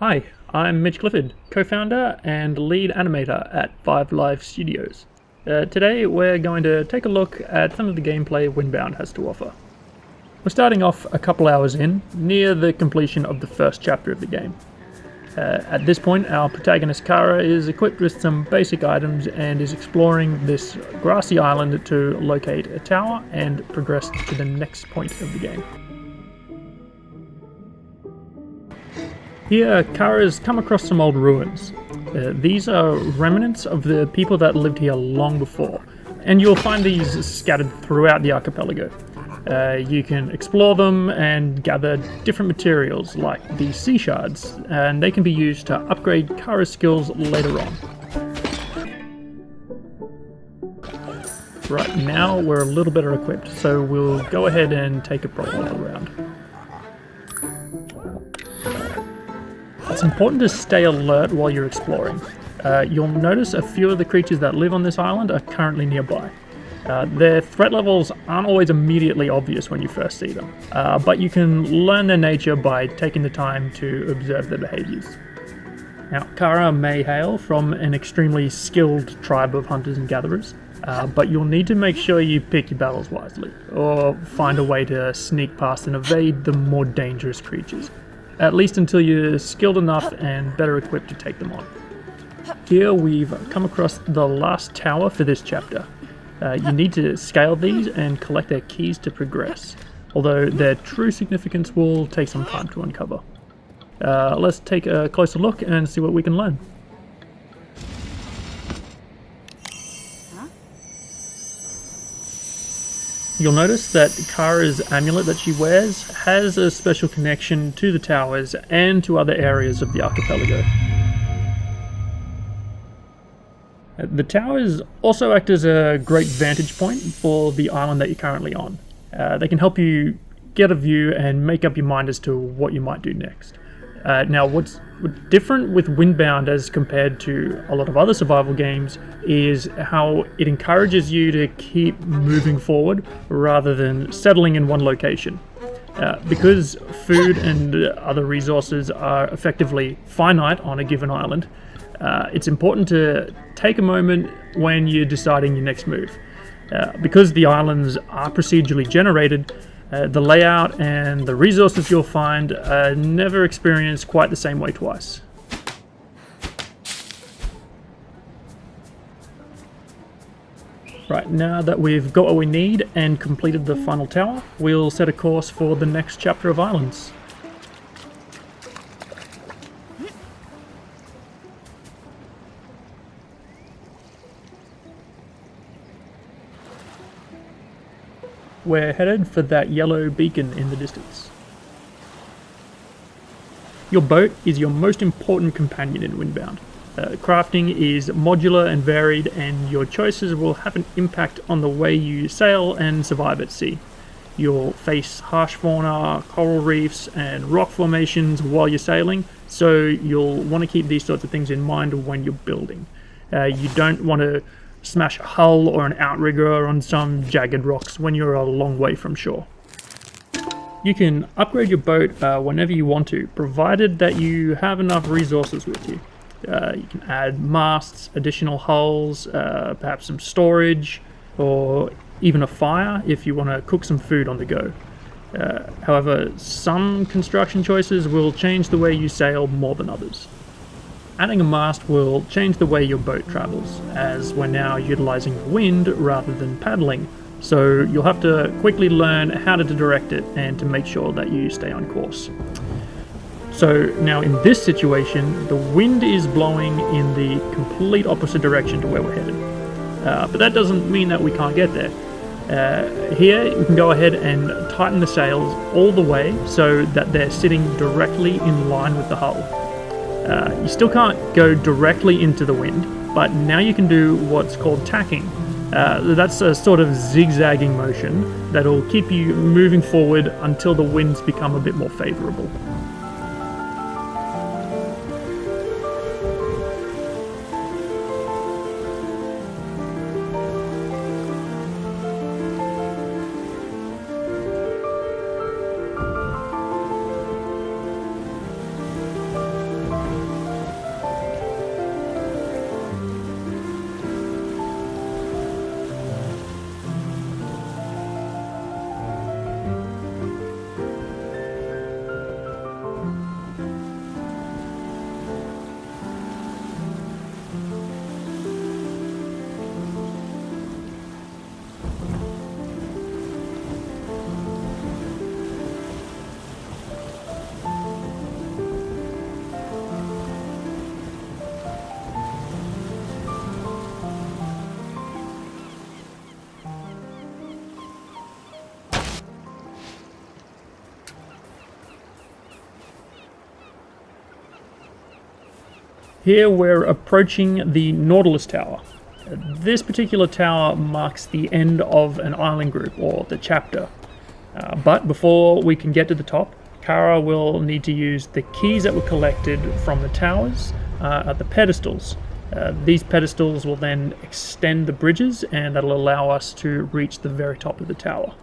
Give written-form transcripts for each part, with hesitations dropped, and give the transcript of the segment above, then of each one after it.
Hi, I'm Mitch Clifford, co-founder and lead animator at 5 Live Studios. Today we're going to take a look at some of the gameplay Windbound has to offer. We're starting off a couple hours in, near the completion of the first chapter of the game. At this point, our protagonist Kara is equipped with some basic items and is exploring this grassy island to locate a tower and progress to the next point of the game. Here, Kara's come across some old ruins. These are remnants of the people that lived here long before, and you'll find these scattered throughout the archipelago. You can explore them and gather different materials like the sea shards, and they can be used to upgrade Kara's skills later on. Right now we're a little better equipped, so we'll go ahead and take a proper look around. It's important to stay alert while you're exploring. You'll notice a few of the creatures that live on this island are currently nearby. Their threat levels aren't always immediately obvious when you first see them, but you can learn their nature by taking the time to observe their behaviors. Now, Kara may hail from an extremely skilled tribe of hunters and gatherers, but you'll need to make sure you pick your battles wisely, or find a way to sneak past and evade the more dangerous creatures. At least until you're skilled enough and better equipped to take them on. Here we've come across the last tower for this chapter. You need to scale these and collect their keys to progress, although their true significance will take some time to uncover. Let's take a closer look and see what we can learn. You'll notice that Kara's amulet that she wears has a special connection to the towers and to other areas of the archipelago. The towers also act as a great vantage point for the island that you're currently on. They can help you get a view and make up your mind as to what you might do next. Now, what's different with Windbound as compared to a lot of other survival games is how it encourages you to keep moving forward rather than settling in one location. Because food and other resources are effectively finite on a given island, it's important to take a moment when you're deciding your next move. Because the islands are procedurally generated, the layout and the resources you'll find are never experienced quite the same way twice. Right, now that we've got what we need and completed the final tower, we'll set a course for the next chapter of Islands. We're headed for that yellow beacon in the distance. Your boat is your most important companion in Windbound. Crafting is modular and varied, and your choices will have an impact on the way you sail and survive at sea. You'll face harsh fauna, coral reefs, and rock formations while you're sailing, so you'll want to keep these sorts of things in mind when you're building. You don't want to smash a hull or an outrigger on some jagged rocks when you're a long way from shore. You can upgrade your boat whenever you want to, provided that you have enough resources with you. You can add masts, additional hulls, perhaps some storage, or even a fire if you want to cook some food on the go. However, some construction choices will change the way you sail more than others. Adding a mast will change the way your boat travels, as we're now utilizing the wind rather than paddling, so you'll have to quickly learn how to direct it and to make sure that you stay on course. So now in this situation, the wind is blowing in the complete opposite direction to where we're headed. But that doesn't mean that we can't get there. Here we can go ahead and tighten the sails all the way so that they're sitting directly in line with the hull. You still can't go directly into the wind, but now you can do what's called tacking. That's a sort of zigzagging motion that'll keep you moving forward until the winds become a bit more favorable. Here we're approaching the Nautilus Tower. This particular tower marks the end of an island group, or the chapter. But before we can get to the top, Kara will need to use the keys that were collected from the towers at the pedestals. These pedestals will then extend the bridges, and that'll allow us to reach the very top of the tower.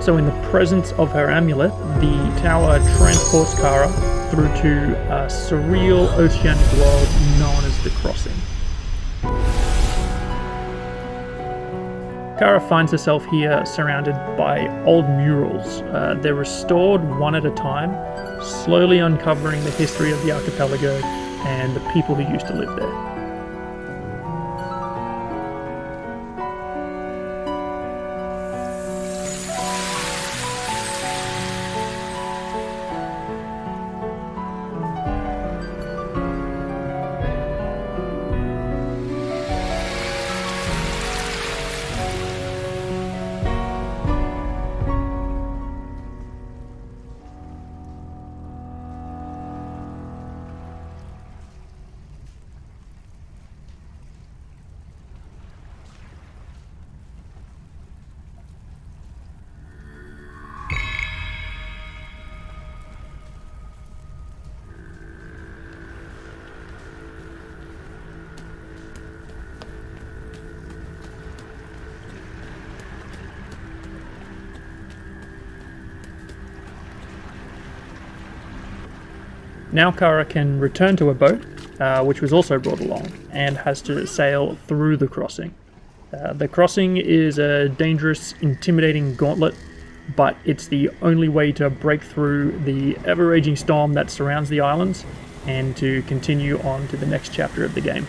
So in the presence of her amulet, the tower transports Kara through to a surreal oceanic world known as the Crossing. Kara finds herself here surrounded by old murals. They're restored one at a time, slowly uncovering the history of the archipelago and the people who used to live there. Now Kara can return to her boat, which was also brought along, and has to sail through the crossing. The crossing is a dangerous, intimidating gauntlet, but it's the only way to break through the ever-raging storm that surrounds the islands and to continue on to the next chapter of the game.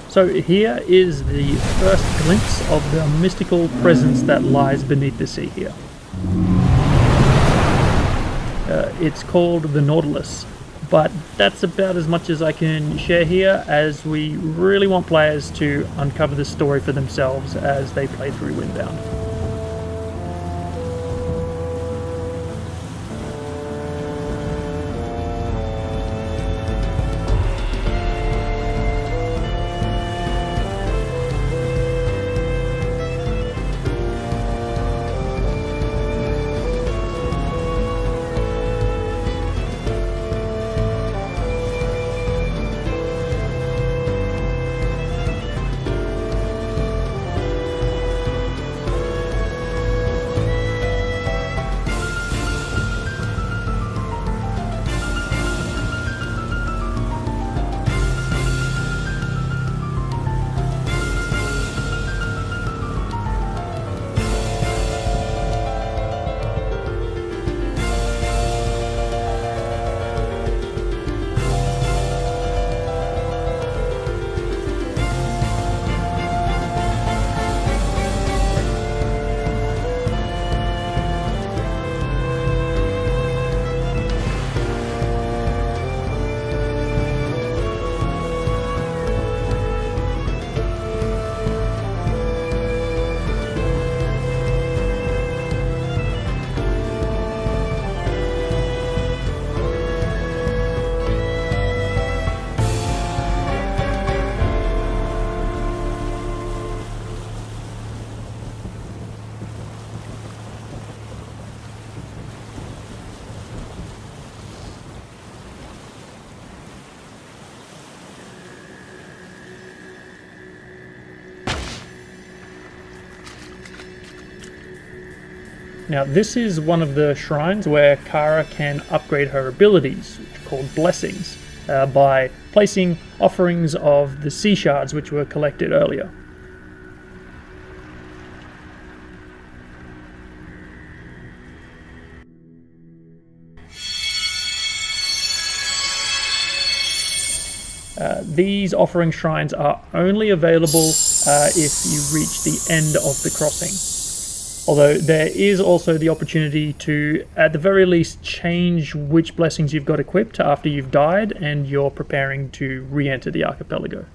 So here is the first glimpse of the mystical presence that lies beneath the sea here. It's called the Nautilus, but that's about as much as I can share here, as we really want players to uncover the story for themselves as they play through Windbound. Now this is one of the shrines where Kara can upgrade her abilities, which are called blessings, by placing offerings of the sea shards which were collected earlier. These offering shrines are only available if you reach the end of the crossing. Although there is also the opportunity to, at the very least, change which blessings you've got equipped after you've died and you're preparing to re-enter the archipelago.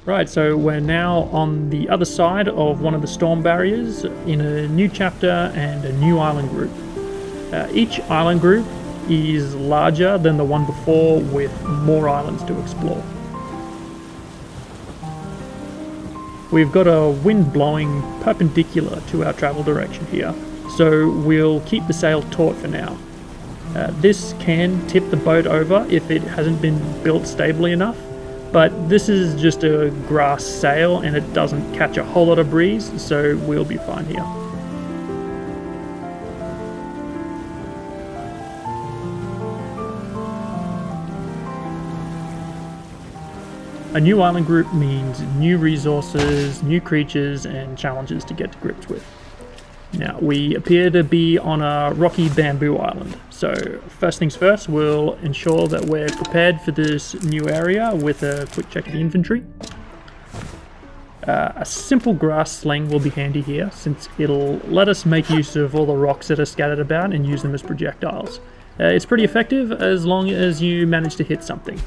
Right, so we're now on the other side of one of the storm barriers in a new chapter and a new island group. Each island group is larger than the one before, with more islands to explore. We've got a wind blowing perpendicular to our travel direction here, so we'll keep the sail taut for now. This can tip the boat over if it hasn't been built stably enough, but this is just a grass sail and it doesn't catch a whole lot of breeze, so we'll be fine here. A new island group means new resources, new creatures, and challenges to get to grips with. Now, we appear to be on a rocky bamboo island, so first things first, we'll ensure that we're prepared for this new area with a quick check of the inventory. A simple grass sling will be handy here, since it'll let us make use of all the rocks that are scattered about and use them as projectiles. It's pretty effective as long as you manage to hit something.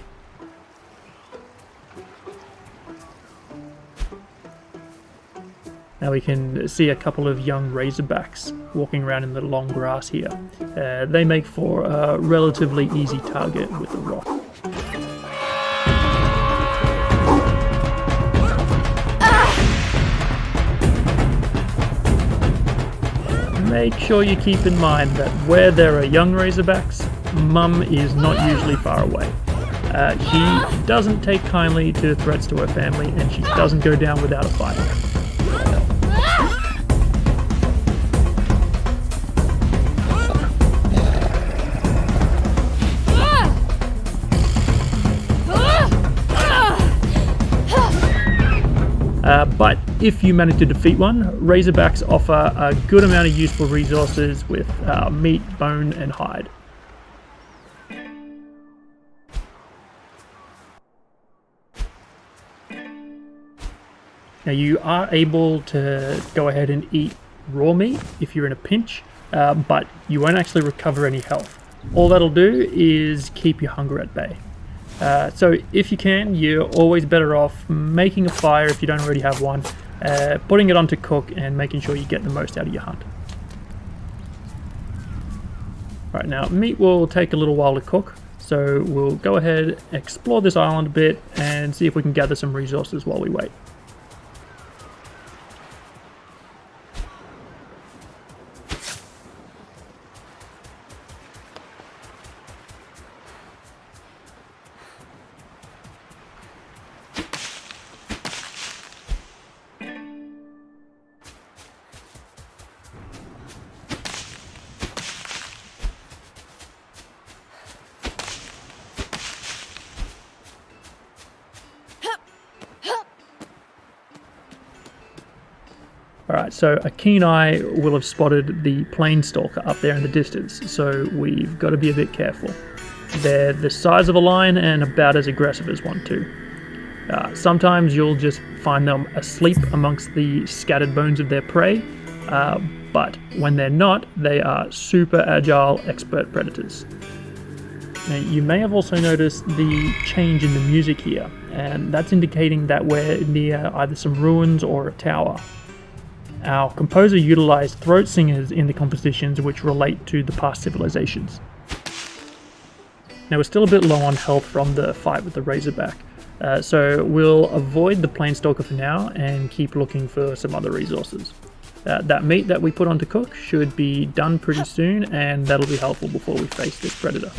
Now we can see a couple of young Razorbacks walking around in the long grass here. They make for a relatively easy target with the rock. Make sure you keep in mind that where there are young Razorbacks, Mum is not usually far away. She doesn't take kindly to threats to her family, and she doesn't go down without a fight. But if you manage to defeat one, Razorbacks offer a good amount of useful resources with meat, bone, and hide. Now you are able to go ahead and eat raw meat if you're in a pinch, but you won't actually recover any health. All that'll do is keep your hunger at bay. So if you can, you're always better off making a fire if you don't already have one, putting it on to cook, and making sure you get the most out of your hunt. Right, now meat will take a little while to cook, so we'll go ahead, explore this island a bit, and see if we can gather some resources while we wait. Alright, so a keen eye will have spotted the plane stalker up there in the distance, so we've got to be a bit careful. They're the size of a lion and about as aggressive as one too. Sometimes you'll just find them asleep amongst the scattered bones of their prey, but when they're not, they are super agile, expert predators. Now, you may have also noticed the change in the music here, and that's indicating that we're near either some ruins or a tower. Our composer utilized throat singers in the compositions which relate to the past civilizations. Now, we're still a bit low on health from the fight with the Razorback, so we'll avoid the Planestalker for now and keep looking for some other resources. That meat that we put on to cook should be done pretty soon, and that'll be helpful before we face this predator.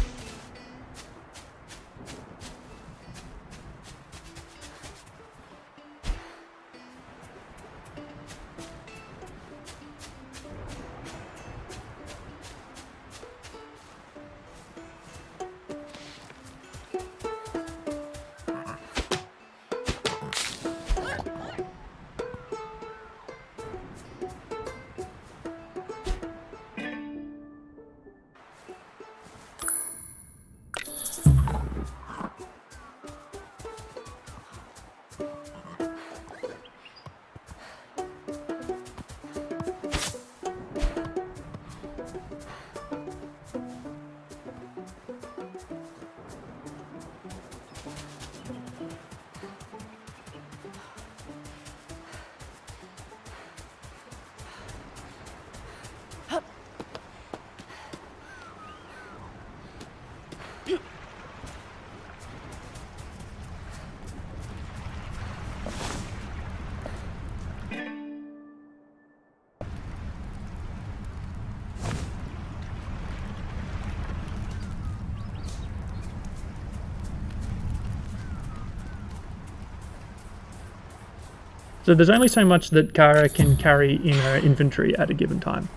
So there's only so much that Kara can carry in her inventory at a given time.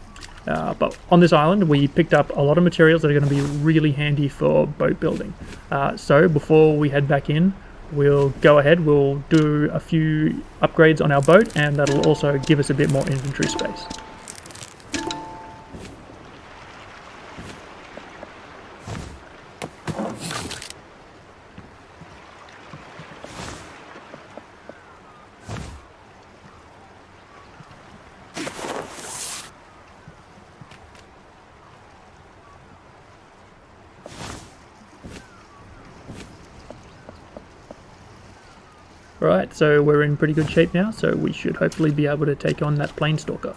But on this island we picked up a lot of materials that are going to be really handy for boat building. So before we head back in, we'll go ahead, we'll do a few upgrades on our boat, and that'll also give us a bit more inventory space. Alright, so we're in pretty good shape now, so we should hopefully be able to take on that Planestalker.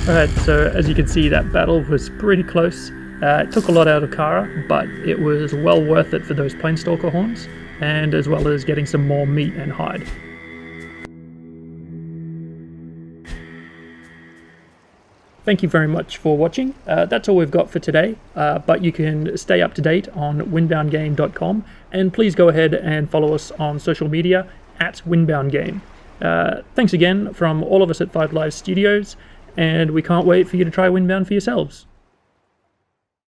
Alright, so as you can see, that battle was pretty close. It took a lot out of Kara, but it was well worth it for those Planestalker horns, and as well as getting some more meat and hide. Thank you very much for watching. That's all we've got for today, but you can stay up to date on windboundgame.com, and please go ahead and follow us on social media at windboundgame. Thanks again from all of us at 5 Live Studios, and we can't wait for you to try Windbound for yourselves.